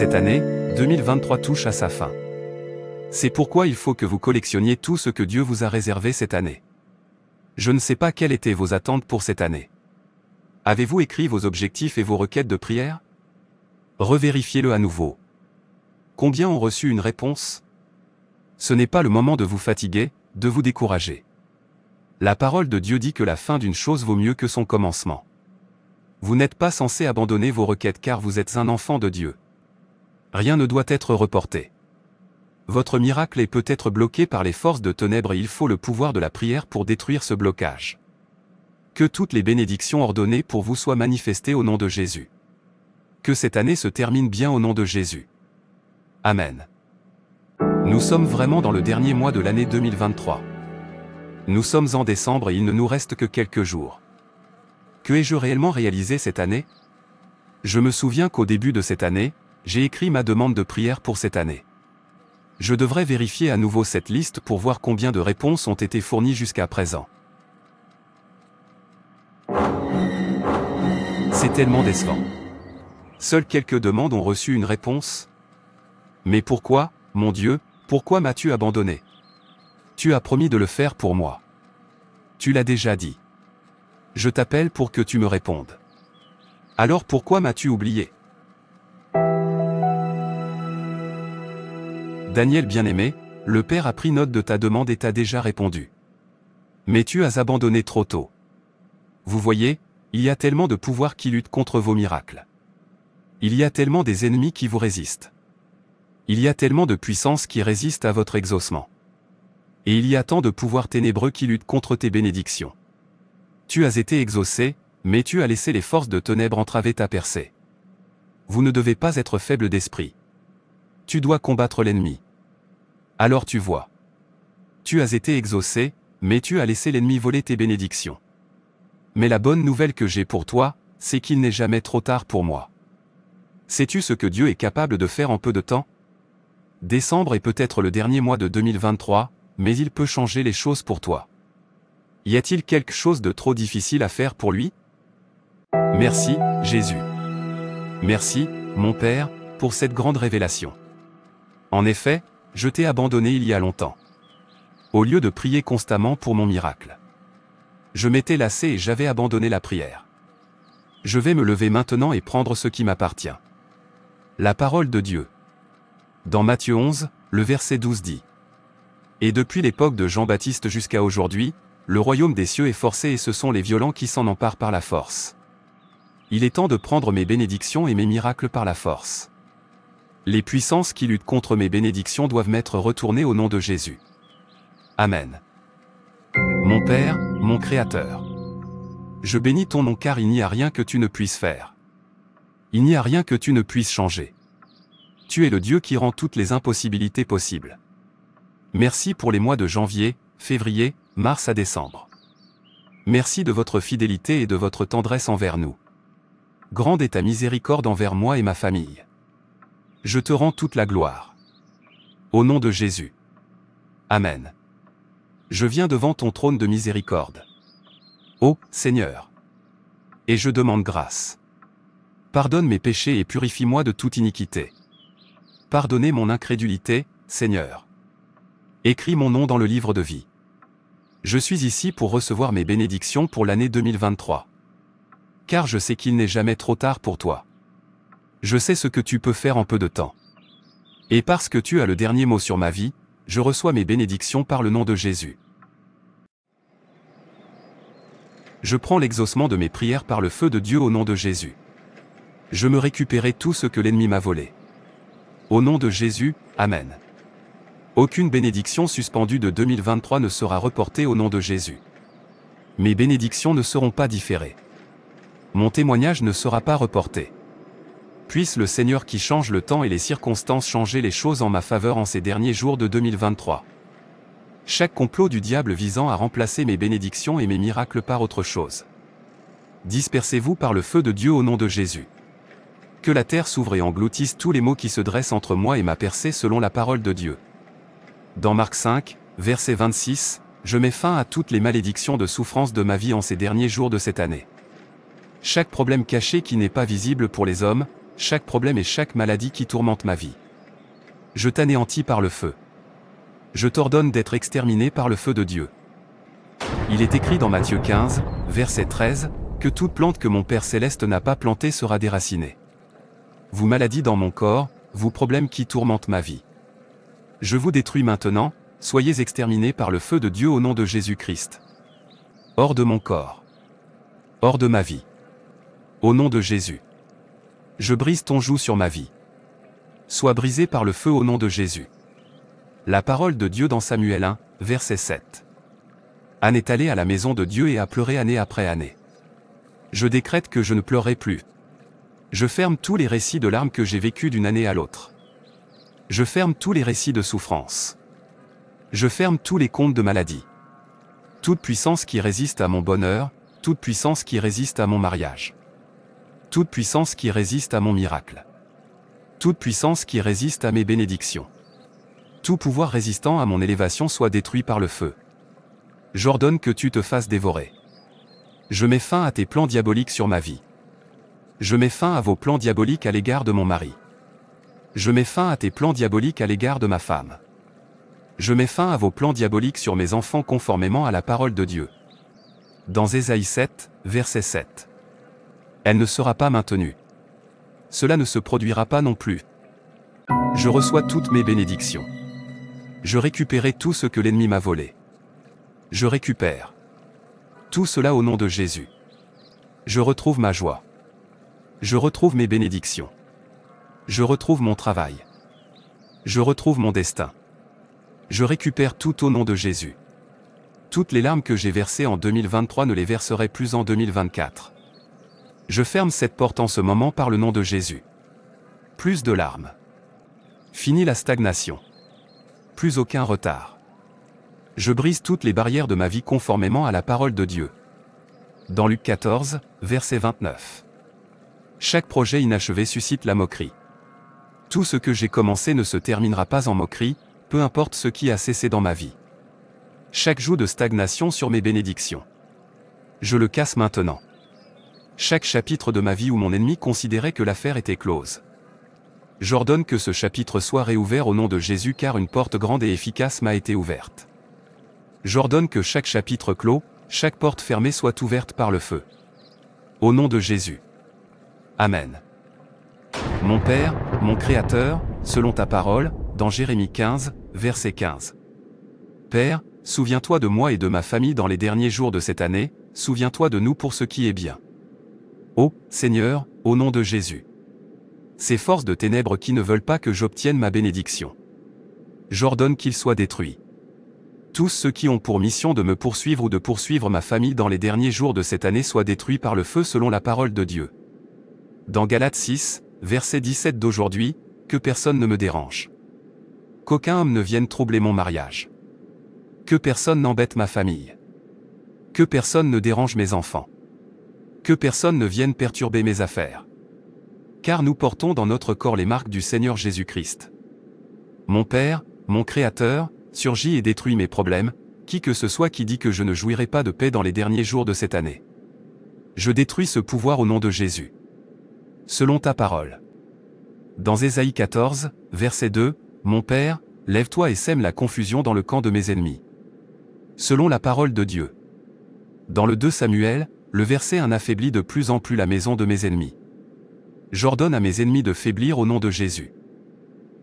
Cette année, 2023 touche à sa fin. C'est pourquoi il faut que vous collectionniez tout ce que Dieu vous a réservé cette année. Je ne sais pas quelles étaient vos attentes pour cette année. Avez-vous écrit vos objectifs et vos requêtes de prière? Revérifiez-le à nouveau. Combien ont reçu une réponse? Ce n'est pas le moment de vous fatiguer, de vous décourager. La parole de Dieu dit que la fin d'une chose vaut mieux que son commencement. Vous n'êtes pas censé abandonner vos requêtes car vous êtes un enfant de Dieu. Rien ne doit être reporté. Votre miracle est peut-être bloqué par les forces de ténèbres et il faut le pouvoir de la prière pour détruire ce blocage. Que toutes les bénédictions ordonnées pour vous soient manifestées au nom de Jésus. Que cette année se termine bien au nom de Jésus. Amen. Nous sommes vraiment dans le dernier mois de l'année 2023. Nous sommes en décembre et il ne nous reste que quelques jours. Que ai-je réellement réalisé cette année? Je me souviens qu'au début de cette année, j'ai écrit ma demande de prière pour cette année. Je devrais vérifier à nouveau cette liste pour voir combien de réponses ont été fournies jusqu'à présent. C'est tellement décevant. Seules quelques demandes ont reçu une réponse. Mais pourquoi, mon Dieu, pourquoi m'as-tu abandonné? Tu as promis de le faire pour moi. Tu l'as déjà dit. Je t'appelle pour que tu me répondes. Alors pourquoi m'as-tu oublié? Daniel bien-aimé, le Père a pris note de ta demande et t'a déjà répondu. Mais tu as abandonné trop tôt. Vous voyez, il y a tellement de pouvoir qui lutte contre vos miracles. Il y a tellement des ennemis qui vous résistent. Il y a tellement de puissance qui résiste à votre exaucement. Et il y a tant de pouvoirs ténébreux qui luttent contre tes bénédictions. Tu as été exaucé, mais tu as laissé les forces de ténèbres entraver ta percée. Vous ne devez pas être faible d'esprit. Tu dois combattre l'ennemi. Alors tu vois. Tu as été exaucé, mais tu as laissé l'ennemi voler tes bénédictions. Mais la bonne nouvelle que j'ai pour toi, c'est qu'il n'est jamais trop tard pour moi. Sais-tu ce que Dieu est capable de faire en peu de temps? Décembre est peut-être le dernier mois de 2023, mais il peut changer les choses pour toi. Y a-t-il quelque chose de trop difficile à faire pour lui? Merci, Jésus. Merci, mon Père, pour cette grande révélation. En effet, je t'ai abandonné il y a longtemps. Au lieu de prier constamment pour mon miracle. Je m'étais lassé et j'avais abandonné la prière. Je vais me lever maintenant et prendre ce qui m'appartient. La parole de Dieu. Dans Matthieu 11, le verset 12 dit. Et depuis l'époque de Jean-Baptiste jusqu'à aujourd'hui, le royaume des cieux est forcé et ce sont les violents qui s'en emparent par la force. Il est temps de prendre mes bénédictions et mes miracles par la force. Les puissances qui luttent contre mes bénédictions doivent m'être retournées au nom de Jésus. Amen. Mon Père, mon Créateur. Je bénis ton nom car il n'y a rien que tu ne puisses faire. Il n'y a rien que tu ne puisses changer. Tu es le Dieu qui rend toutes les impossibilités possibles. Merci pour les mois de janvier, février, mars à décembre. Merci de votre fidélité et de votre tendresse envers nous. Grande est ta miséricorde envers moi et ma famille. Je te rends toute la gloire. Au nom de Jésus. Amen. Je viens devant ton trône de miséricorde. Ô Seigneur. Et je demande grâce. Pardonne mes péchés et purifie-moi de toute iniquité. Pardonnez mon incrédulité, Seigneur. Écris mon nom dans le livre de vie. Je suis ici pour recevoir mes bénédictions pour l'année 2023. Car je sais qu'il n'est jamais trop tard pour toi. Je sais ce que tu peux faire en peu de temps. Et parce que tu as le dernier mot sur ma vie, je reçois mes bénédictions par le nom de Jésus. Je prends l'exaucement de mes prières par le feu de Dieu au nom de Jésus. Je me récupérerai tout ce que l'ennemi m'a volé. Au nom de Jésus, Amen. Aucune bénédiction suspendue de 2023 ne sera reportée au nom de Jésus. Mes bénédictions ne seront pas différées. Mon témoignage ne sera pas reporté. Puisse le Seigneur qui change le temps et les circonstances changer les choses en ma faveur en ces derniers jours de 2023. Chaque complot du diable visant à remplacer mes bénédictions et mes miracles par autre chose. Dispersez-vous par le feu de Dieu au nom de Jésus. Que la terre s'ouvre et engloutisse tous les maux qui se dressent entre moi et ma percée selon la parole de Dieu. Dans Marc 5, verset 26, je mets fin à toutes les malédictions de souffrance de ma vie en ces derniers jours de cette année. Chaque problème caché qui n'est pas visible pour les hommes, chaque problème et chaque maladie qui tourmente ma vie. Je t'anéantis par le feu. Je t'ordonne d'être exterminé par le feu de Dieu. Il est écrit dans Matthieu 15, verset 13, que toute plante que mon Père Céleste n'a pas plantée sera déracinée. Vous maladies dans mon corps, vous problèmes qui tourmentent ma vie. Je vous détruis maintenant, soyez exterminés par le feu de Dieu au nom de Jésus-Christ. Hors de mon corps. Hors de ma vie. Au nom de Jésus. Je brise ton joug sur ma vie. Sois brisé par le feu au nom de Jésus. La parole de Dieu dans Samuel 1, verset 7. Anne est allée à la maison de Dieu et a pleuré année après année. Je décrète que je ne pleurerai plus. Je ferme tous les récits de larmes que j'ai vécus d'une année à l'autre. Je ferme tous les récits de souffrance. Je ferme tous les comptes de maladie. Toute puissance qui résiste à mon bonheur, toute puissance qui résiste à mon mariage. Toute puissance qui résiste à mon miracle. Toute puissance qui résiste à mes bénédictions. Tout pouvoir résistant à mon élévation soit détruit par le feu. J'ordonne que tu te fasses dévorer. Je mets fin à tes plans diaboliques sur ma vie. Je mets fin à vos plans diaboliques à l'égard de mon mari. Je mets fin à tes plans diaboliques à l'égard de ma femme. Je mets fin à vos plans diaboliques sur mes enfants conformément à la parole de Dieu. Dans Ésaïe 7, verset 7. Elle ne sera pas maintenue. Cela ne se produira pas non plus. Je reçois toutes mes bénédictions. Je récupérerai tout ce que l'ennemi m'a volé. Je récupère tout cela au nom de Jésus. Je retrouve ma joie. Je retrouve mes bénédictions. Je retrouve mon travail. Je retrouve mon destin. Je récupère tout au nom de Jésus. Toutes les larmes que j'ai versées en 2023 ne les verserai plus en 2024. Je ferme cette porte en ce moment par le nom de Jésus. Plus de larmes. Fini la stagnation. Plus aucun retard. Je brise toutes les barrières de ma vie conformément à la parole de Dieu. Dans Luc 14, verset 29. Chaque projet inachevé suscite la moquerie. Tout ce que j'ai commencé ne se terminera pas en moquerie, peu importe ce qui a cessé dans ma vie. Chaque joug de stagnation sur mes bénédictions. Je le casse maintenant. Chaque chapitre de ma vie où mon ennemi considérait que l'affaire était close. J'ordonne que ce chapitre soit réouvert au nom de Jésus car une porte grande et efficace m'a été ouverte. J'ordonne que chaque chapitre clos, chaque porte fermée soit ouverte par le feu. Au nom de Jésus. Amen. Mon Père, mon Créateur, selon ta parole, dans Jérémie 15, verset 15. Père, souviens-toi de moi et de ma famille dans les derniers jours de cette année, souviens-toi de nous pour ce qui est bien. Ô Seigneur, au nom de Jésus. Ces forces de ténèbres qui ne veulent pas que j'obtienne ma bénédiction. J'ordonne qu'ils soient détruits. Tous ceux qui ont pour mission de me poursuivre ou de poursuivre ma famille dans les derniers jours de cette année soient détruits par le feu selon la parole de Dieu. Dans Galates 6, verset 17 d'aujourd'hui, que personne ne me dérange. Qu'aucun homme ne vienne troubler mon mariage. Que personne n'embête ma famille. Que personne ne dérange mes enfants. Que personne ne vienne perturber mes affaires. Car nous portons dans notre corps les marques du Seigneur Jésus-Christ. Mon Père, mon Créateur, surgit et détruit mes problèmes, qui que ce soit qui dit que je ne jouirai pas de paix dans les derniers jours de cette année. Je détruis ce pouvoir au nom de Jésus. Selon ta parole. Dans Ésaïe 14, verset 2, Mon Père, lève-toi et sème la confusion dans le camp de mes ennemis. Selon la parole de Dieu. Dans le 2 Samuel, le verset 1 affaiblit de plus en plus la maison de mes ennemis. J'ordonne à mes ennemis de faiblir au nom de Jésus.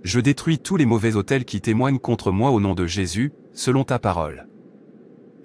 Je détruis tous les mauvais autels qui témoignent contre moi au nom de Jésus, selon ta parole.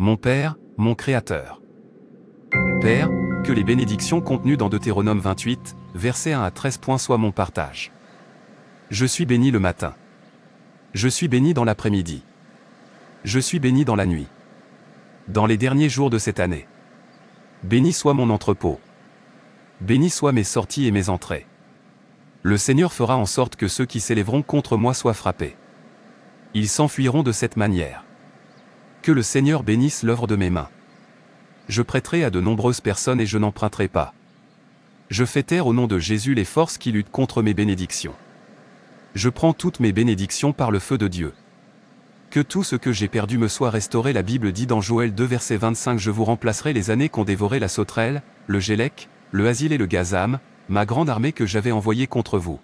Mon Père, mon Créateur. Père, que les bénédictions contenues dans Deutéronome 28, versets 1 à 13 soient mon partage. Je suis béni le matin. Je suis béni dans l'après-midi. Je suis béni dans la nuit. Dans les derniers jours de cette année. Béni soit mon entrepôt. Béni soient mes sorties et mes entrées. Le Seigneur fera en sorte que ceux qui s'élèveront contre moi soient frappés. Ils s'enfuiront de cette manière. Que le Seigneur bénisse l'œuvre de mes mains. Je prêterai à de nombreuses personnes et je n'emprunterai pas. Je fais taire au nom de Jésus les forces qui luttent contre mes bénédictions. Je prends toutes mes bénédictions par le feu de Dieu. Que tout ce que j'ai perdu me soit restauré. La Bible dit dans Joël 2 verset 25 Je vous remplacerai les années qu'ont dévoré la sauterelle, le gélec, le asile et le gazam, ma grande armée que j'avais envoyée contre vous.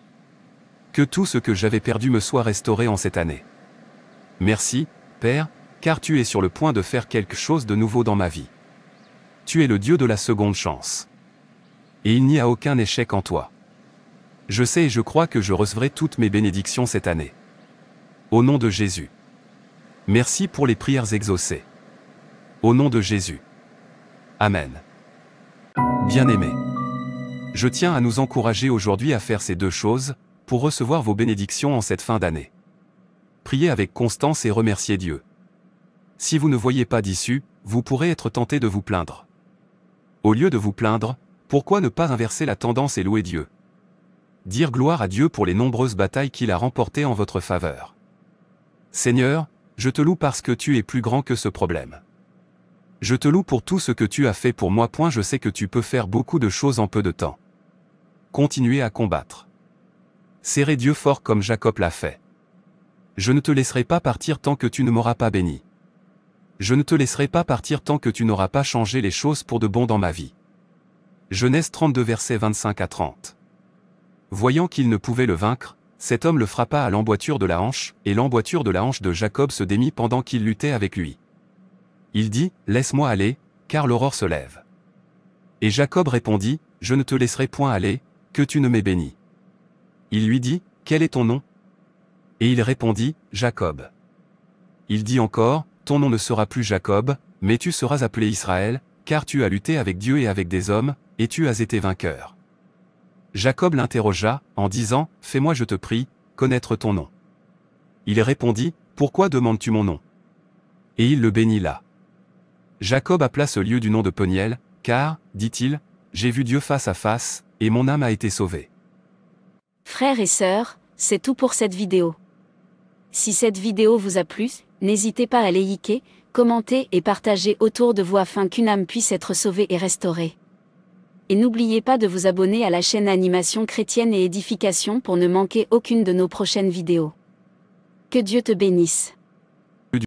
Que tout ce que j'avais perdu me soit restauré en cette année. Merci, Père, car tu es sur le point de faire quelque chose de nouveau dans ma vie. Tu es le Dieu de la seconde chance. Et il n'y a aucun échec en toi. Je sais et je crois que je recevrai toutes mes bénédictions cette année. Au nom de Jésus. Merci pour les prières exaucées. Au nom de Jésus. Amen. Bien-aimés. Je tiens à nous encourager aujourd'hui à faire ces deux choses, pour recevoir vos bénédictions en cette fin d'année. Priez avec constance et remerciez Dieu. Si vous ne voyez pas d'issue, vous pourrez être tenté de vous plaindre. Au lieu de vous plaindre, pourquoi ne pas inverser la tendance et louer Dieu? Dire gloire à Dieu pour les nombreuses batailles qu'il a remportées en votre faveur. Seigneur, je te loue parce que tu es plus grand que ce problème. Je te loue pour tout ce que tu as fait pour moi. Je sais que tu peux faire beaucoup de choses en peu de temps. Continuez à combattre. Serrez Dieu fort comme Jacob l'a fait. Je ne te laisserai pas partir tant que tu ne m'auras pas béni. Je ne te laisserai pas partir tant que tu n'auras pas changé les choses pour de bon dans ma vie. Genèse 32 versets 25 à 30. Voyant qu'il ne pouvait le vaincre, cet homme le frappa à l'emboîture de la hanche, et l'emboîture de la hanche de Jacob se démit pendant qu'il luttait avec lui. Il dit, « Laisse-moi aller, car l'aurore se lève. » Et Jacob répondit, « Je ne te laisserai point aller, que tu ne m'aies béni. » Il lui dit, « Quel est ton nom » Et il répondit, « Jacob. » Il dit encore, « Ton nom ne sera plus Jacob, mais tu seras appelé Israël, car tu as lutté avec Dieu et avec des hommes, et tu as été vainqueur. » Jacob l'interrogea, en disant, « Fais-moi, je te prie, connaître ton nom. » Il répondit, « Pourquoi demandes-tu mon nom » Et il le bénit là. Jacob appela ce lieu du nom de Peniel, car, dit-il, j'ai vu Dieu face à face, et mon âme a été sauvée. Frères et sœurs, c'est tout pour cette vidéo. Si cette vidéo vous a plu, n'hésitez pas à liker, commenter et partager autour de vous afin qu'une âme puisse être sauvée et restaurée. Et n'oubliez pas de vous abonner à la chaîne Animation Chrétienne et Édification pour ne manquer aucune de nos prochaines vidéos. Que Dieu te bénisse.